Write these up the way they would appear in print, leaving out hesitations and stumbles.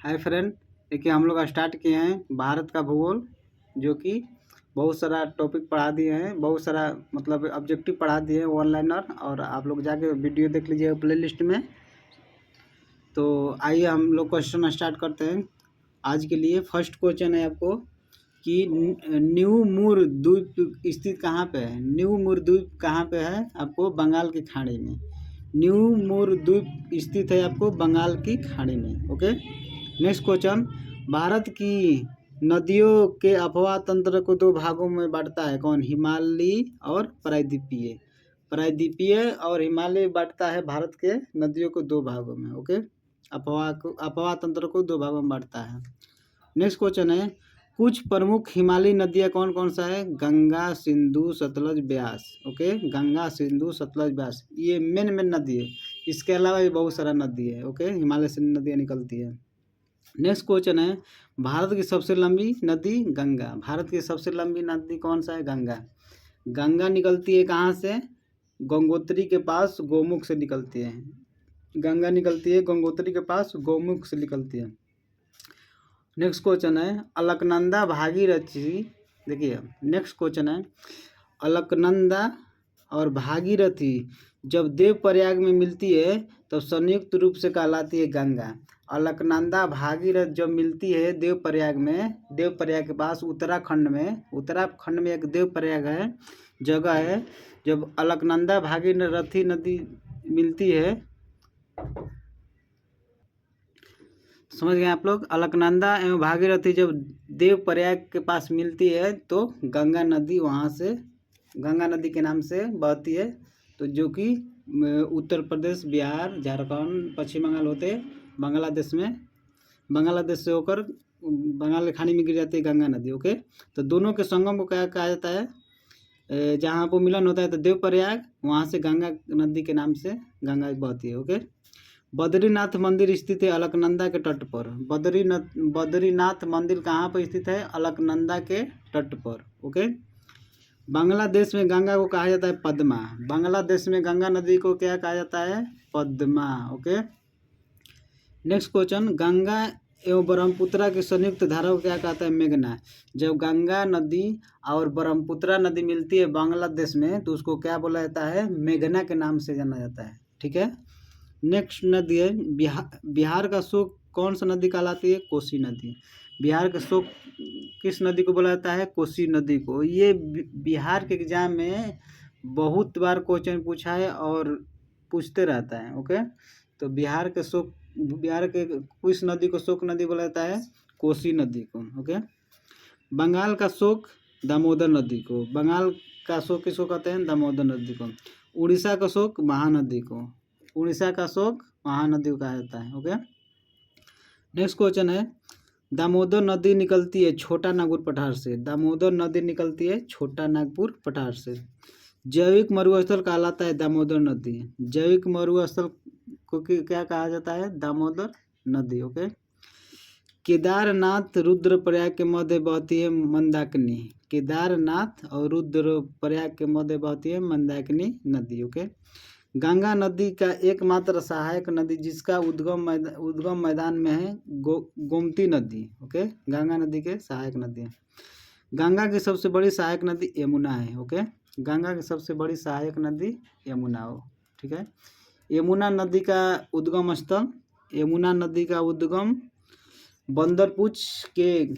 Hi friend, देखिए हम लोग स्टार्ट किए हैं भारत का भूगोल, जो कि बहुत सारा टॉपिक पढ़ा दिए हैं, बहुत सारा मतलब ऑब्जेक्टिव पढ़ा दिए हैं ऑनलाइनर। और आप लोग जाके वीडियो देख लीजिएगा प्लेलिस्ट में। तो आइए हम लोग क्वेश्चन स्टार्ट करते हैं। आज के लिए फर्स्ट क्वेश्चन है आपको कि न्यू मूर द्वीप स्थित कहाँ पे है। न्यू मूर द्वीप कहाँ पे है? आपको बंगाल की खाड़ी में न्यू मूर द्वीप स्थित है, आपको बंगाल की खाड़ी में। ओके, नेक्स्ट क्वेश्चन, भारत की नदियों के अफवाह तंत्र को दो भागों में बांटता है कौन? हिमालयी और प्रायद्वीपीय। प्रायद्वीपीय और हिमालय बांटता है भारत के नदियों को दो भागों में। ओके, अफवाह तंत्र को दो भागों में बांटता है। नेक्स्ट क्वेश्चन है, कुछ प्रमुख हिमालयी नदियाँ कौन कौन सा है? गंगा, सिंधु, सतलज, ब्यास। ओके, गंगा, सिंधु, सतलज, ब्यास, ये मेन नदी है। इसके अलावा भी बहुत सारा नदी है। ओके, हिमालय से नदियाँ निकलती है। नेक्स्ट क्वेश्चन है, भारत की सबसे लंबी नदी गंगा। भारत की सबसे लंबी नदी कौन सा है? गंगा। गंगा निकलती है कहाँ से? गंगोत्री के पास गोमुख से निकलती है। गंगा निकलती है गंगोत्री के पास गोमुख से निकलती है। नेक्स्ट क्वेश्चन है, अलकनंदा भागीरथी। देखिए नेक्स्ट क्वेश्चन है, अलकनंदा और भागीरथी जब देवप्रयाग में मिलती है तब संयुक्त रूप से कहलाती है गंगा। अलकनंदा भागीरथ जब मिलती है देवप्रयाग में, देवप्रयाग के पास उत्तराखंड में एक देवप्रयाग है, जगह है। जब अलकनंदा भागीरथी नदी मिलती है, समझ गए आप लोग? अलकनंदा एवं भागीरथी जब देवप्रयाग के पास मिलती है तो गंगा नदी वहाँ से गंगा नदी के नाम से बहती है। तो जो कि उत्तर प्रदेश, बिहार, झारखंड, पश्चिम बंगाल होते बांग्लादेश से होकर बंगाल की खाड़ी में गिर जाती है गंगा नदी। ओके, तो दोनों के संगम को क्या कहा जाता है? जहाँ पर मिलन होता है तो देवप्रयाग, वहाँ से गंगा नदी के नाम से गंगा बहती है। ओके, बद्रीनाथ मंदिर स्थित है अलकनंदा के तट पर। बद्रीनाथ मंदिर कहाँ पर स्थित है? अलकनंदा के तट पर। ओके, बांग्लादेश में गंगा को कहा जाता है पद्मा। बांग्लादेश में गंगा नदी को क्या कहा जाता है? Padma. Okay, next question, Ganga एवं ब्रह्मपुत्रा की संयुक्त धारा को क्या कहता है? मेघना। जब गंगा नदी और ब्रह्मपुत्रा नदी मिलती है बांग्लादेश में तो उसको क्या बोला जाता है? मेघना के नाम से जाना जाता है। ठीक है, नेक्स्ट नदी है, बिहार का शोक कौन सा नदी कहलाती है? कोसी नदी। बिहार का शोक किस नदी को बोला जाता है? कोसी नदी को। ये बिहार के एग्जाम में बहुत बार क्वेश्चन पूछा है और पूछते रहता है। ओके, तो बिहार के किस नदी को शोक नदी बोला जाता है? कोसी नदी को। ओके, बंगाल का शोक दामोदर नदी को। बंगाल का शोक किसको कहते हैं? दामोदर नदी को। उड़ीसा का शोक महानदी को। उड़ीसा का शोक महानदी को कहा जाता है। ओके, नेक्स्ट क्वेश्चन है, दामोदर नदी निकलती है छोटा नागपुर पठार से। दामोदर नदी निकलती है छोटा नागपुर पठार से। जैविक मरुस्थल कहलाता है दामोदर नदी। जैविक मरुस्थल को क्या कहा जाता है? दामोदर नदी। ओके, केदारनाथ रुद्रप्रयाग के मध्य बहती है मंदाकिनी। केदारनाथ और रुद्रप्रयाग के मध्य बहती है मंदाकिनी नदी। ओके, गंगा नदी का एकमात्र सहायक नदी जिसका उद्गम मैदान में है गोमती नदी। ओके, गंगा नदी के सहायक नदी है। गंगा की सबसे बड़ी सहायक नदी यमुना है। ओके, गंगा की सबसे बड़ी सहायक नदी यमुना हो। ठीक है, यमुना नदी का उद्गम बंदरपुच के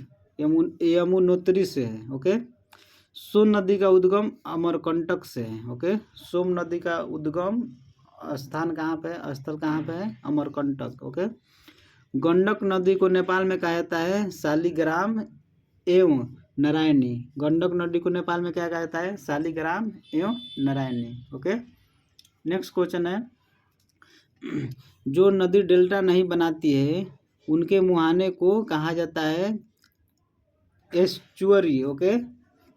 यमुनोत्री से है। ओके, सोम नदी का उद्गम अमरकंटक से है। ओके, सोम नदी का उद्गम स्थल कहाँ पे है? अमरकंटक। ओके, गंडक नदी को नेपाल में कहा जाता है शालिग्राम एवं नारायणी। गंडक नदी को नेपाल में क्या कहा जाता है? शालिग्राम एवं नारायणी। ओके, नेक्स्ट क्वेश्चन है, जो नदी डेल्टा नहीं बनाती है उनके मुहाने को कहा जाता है एस्चुअरी। ओके,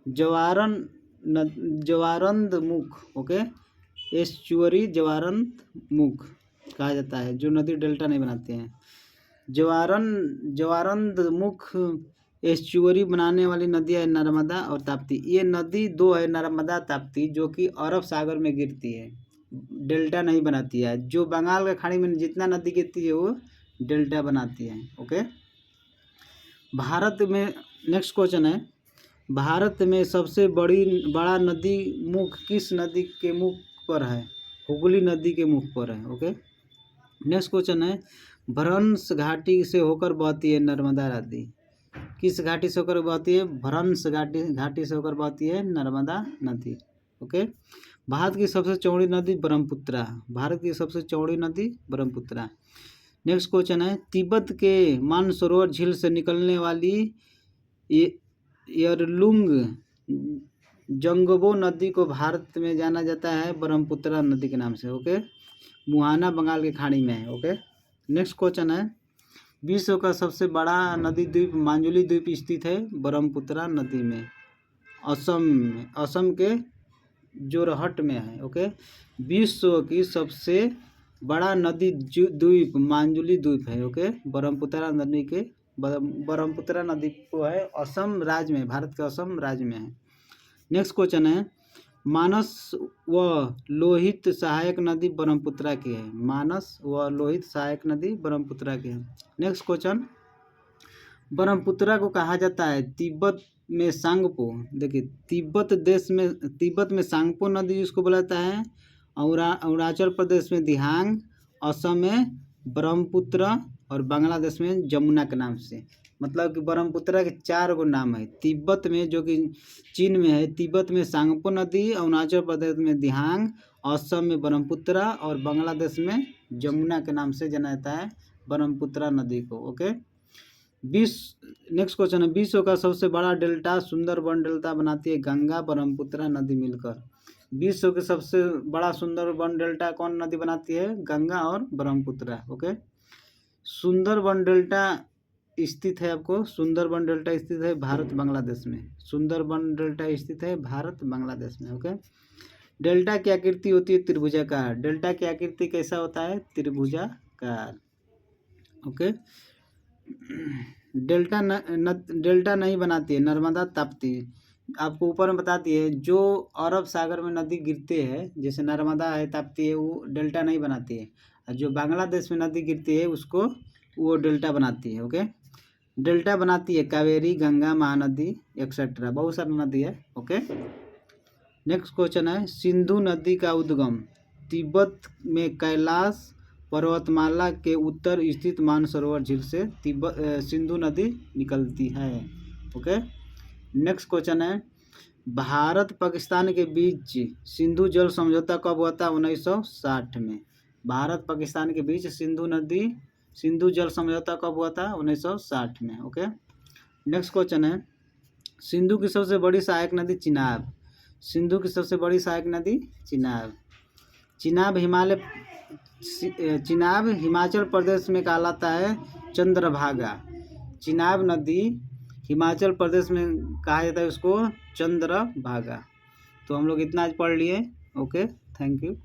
जवारंद मुख। ओके, एस्चुअरी जवारंद मुख कहा जाता है जो नदी डेल्टा नहीं बनाते हैं। जवारंद मुख एस्चुअरी बनाने वाली नदियाँ है नर्मदा और ताप्ती। ये नदी दो है, नर्मदा ताप्ती, जो कि अरब सागर में गिरती है, डेल्टा नहीं बनाती है। जो बंगाल के खाड़ी में जितना नदी गिरती है वो डेल्टा बनाती है। ओके, भारत में नेक्स्ट क्वेश्चन है, भारत में सबसे बड़ा नदी मुख किस नदी के मुख पर है? हुगली नदी के मुख पर है। ओके, नेक्स्ट क्वेश्चन है, भ्रंश घाटी से होकर बहती है नर्मदा नदी, किस घाटी से होकर बहती है? भ्रंश घाटी से होकर बहती है नर्मदा नदी। ओके, भारत की सबसे चौड़ी नदी ब्रह्मपुत्रा, भारत की सबसे चौड़ी नदी ब्रह्मपुत्रा। नेक्स्ट क्वेश्चन है, तिब्बत के मानसरोवर झील से निकलने वाली यरलुंग जंगबो नदी को भारत में जाना जाता है ब्रह्मपुत्रा नदी के नाम से। ओके, मुहाना बंगाल की खाड़ी में है। ओके, नेक्स्ट क्वेश्चन है, विश्व का सबसे बड़ा नदी द्वीप मांजुली द्वीप स्थित है ब्रह्मपुत्रा नदी में, असम के जोरहट में है। ओके, विश्व की सबसे बड़ा नदी द्वीप मांजुली द्वीप है। ओके, ब्रह्मपुत्रा नदी के ब्रह्मपुत्रा नदी को है असम राज्य में, भारत के असम राज्य में है। नेक्स्ट क्वेश्चन है, मानस व लोहित सहायक नदी ब्रह्मपुत्रा की है, मानस व लोहित सहायक नदी ब्रह्मपुत्रा की है। नेक्स्ट क्वेश्चन, ब्रह्मपुत्रा को कहा जाता है तिब्बत में सांगपो, देखिए तिब्बत में सांगपो नदी जिसको बोला जाता है, अरुणाचल प्रदेश में दिहांग, असम में ब्रह्मपुत्र और बांग्लादेश में जमुना के नाम से। मतलब कि ब्रह्मपुत्रा के 4 गो नाम है। तिब्बत में जो कि चीन में है, तिब्बत में सांगपो नदी, अरुणाचल प्रदेश में दिहांग, असम में ब्रह्मपुत्रा और बांग्लादेश में जमुना के नाम से जाना जाता है ब्रह्मपुत्रा नदी को। ओके, नेक्स्ट क्वेश्चन है, विश्व का सबसे बड़ा डेल्टा सुंदरबन डेल्टा बनाती है गंगा ब्रह्मपुत्रा नदी मिलकर। विश्व के सबसे बड़ा सुंदरबन डेल्टा कौन नदी बनाती है? गंगा और ब्रह्मपुत्रा। ओके, सुंदरबन डेल्टा स्थित है, आपको सुंदरबन डेल्टा स्थित है भारत बांग्लादेश में, सुंदरबन डेल्टा स्थित है भारत बांग्लादेश में। ओके, डेल्टा की आकृति होती है त्रिभुजाकार, डेल्टा की आकृति कैसा होता है? त्रिभुजाकार। ओके, डेल्टा नहीं बनाती है नर्मदा ताप्ती, आपको ऊपर में बताती है जो अरब सागर में नदी गिरते हैं जैसे नर्मदा है ताप्ती है, वो डेल्टा नहीं बनाती है, और जो बांग्लादेश में नदी गिरती है उसको वो डेल्टा बनाती है। ओके, डेल्टा बनाती है कावेरी, गंगा, महानदी एक्सेट्रा, बहुत सारी नदी है। ओके, नेक्स्ट क्वेश्चन है, सिंधु नदी का उद्गम तिब्बत में कैलाश पर्वतमाला के उत्तर स्थित मानसरोवर झील से सिंधु नदी निकलती है। ओके, नेक्स्ट क्वेश्चन है, भारत पाकिस्तान के बीच सिंधु जल समझौता कब हुआ था? 1960 में। भारत पाकिस्तान के बीच सिंधु जल समझौता कब हुआ था? 1960 में। ओके, नेक्स्ट क्वेश्चन है, सिंधु की सबसे बड़ी सहायक नदी चिनाब, सिंधु की सबसे बड़ी सहायक नदी चिनाब। चिनाब हिमाचल प्रदेश में कहलाता है चंद्रभागा, चिनाब नदी हिमाचल प्रदेश में कहा जाता है उसको चंद्रभागा। तो हम लोग इतना आज पढ़ लिए। Okay, thank you.